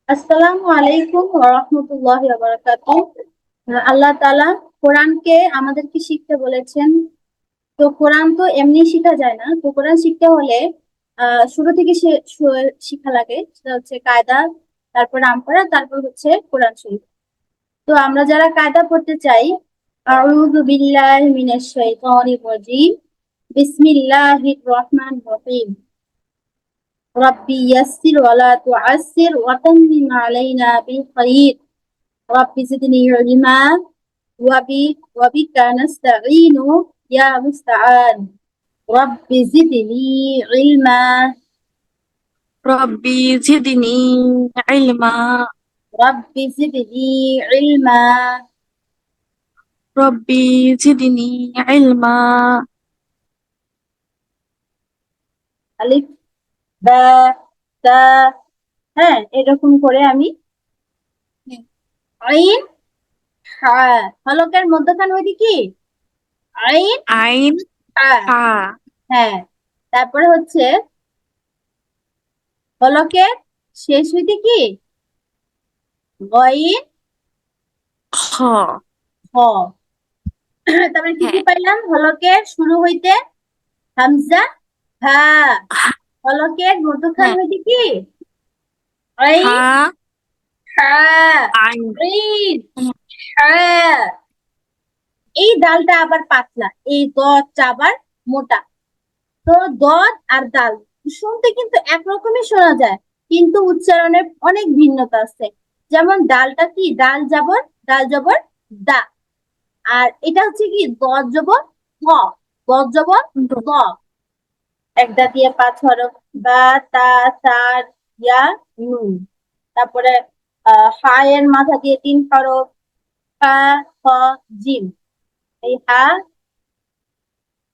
আসসালামু আলাইকুম ওয়া রাহমাতুল্লাহি ওয়া বারাকাতুহু। আল্লাহ তাআলা কোরআনকে আমাদেরকে শিখতে বলেছেন। তো কোরআন তো এমনি শেখা যায় না। তো কোরআন শিখতে হলে শুরু থেকে শিখা লাগে। সেটা হচ্ছে কায়দা, তারপর আমপারা, তারপর হচ্ছে কোরআন শরীফ। তো আমরা যারা কায়দা পড়তে চাই, আউযু বিল্লাহি মিনাশ শাইতানির রাজিম, বিসমিল্লাহির রহমানির রহিম। ربي يسر ولا تعسر وتمم علينا بالخير رب زدني علما وبك نستعين يا مستعان رب زدني علما ربي زدني علما. رب زدني علما ربي زدني علما. আলিফ বা তা। হ্যাঁ, এরকম করে আমি আইন হা, হলকের মধ্যখান হইতে কি আইন আইন হা। হা হ্যাঁ, তারপরে হচ্ছে হলকের শেষ হইতে কি গইন খ। হ। তারপরে কি কি হ্যাঁ। পাইলাম? হলকের শুরু হইতে হামজা হা, হলকের মধ্যখান হ্যাঁ। হইতে কি আইন হা হা, আইন। আইন হা। এই ডালটা আবার পাতলা, এই দটা আবার মোটা। তো দত আর দাল শুনতে কিন্তু একরকমই শোনা যায়, কিন্তু উচ্চারণের অনেক ভিন্নতা আছে। যেমন ডালটা কি ডাল জবর দা, আর এটা হচ্ছে কি দত জবর হ, দত জবর দ। একটা দিয়ে পাঁচ হরফ, বা তা তার ইয়া নুন। তারপরে হা এর মাথা দিয়ে তিন হরফ, হা হ জিম। এই হা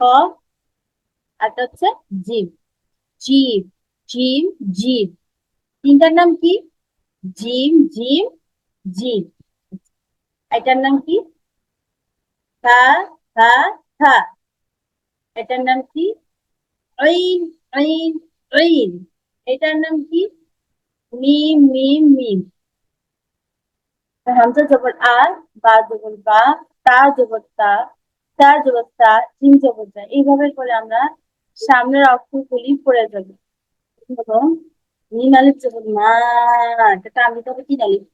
হ আর এটা হচ্ছে জিম। জিম জিম জিম, তিনটার নাম কি? Gym gym gym. এটার নাম কি? থা থা থা। এটার নাম কি? Ain Ain Ain. এটার নাম কি? মিম মিম মিম। হামজা জবর আ, বা জবর বা, তা জবর তা, তা জবর তা, জিম জবর জা। এইভাবে করে আমরা সামনের অক্ষরগুলি পড়ে যাবো। হলো মিম আলিফ জবর মা, এটা টানতে হবে তিন আলিফ,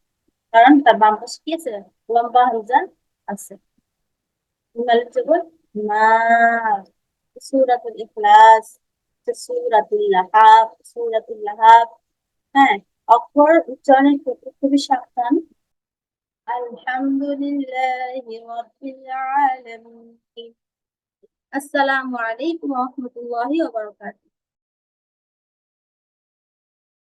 কারণ তার বাম পাশে কি আছে? লম্বা হামজা আছে। মিম আলিফ জবর মা। সূরাতুল ইখলাস, সূরাতুল লাহাব, সূরাতুল লাহাব। হ্যাঁ, অক্ষর উচ্চারণের ক্ষেত্রে খুবই সাবধান। আলহামদুলিল্লাহি রাব্বিল আলামিন। আসসালামু আলাইকুম ওয়া রাহমাতুল্লাহি ওয়া বারাকাতুহু।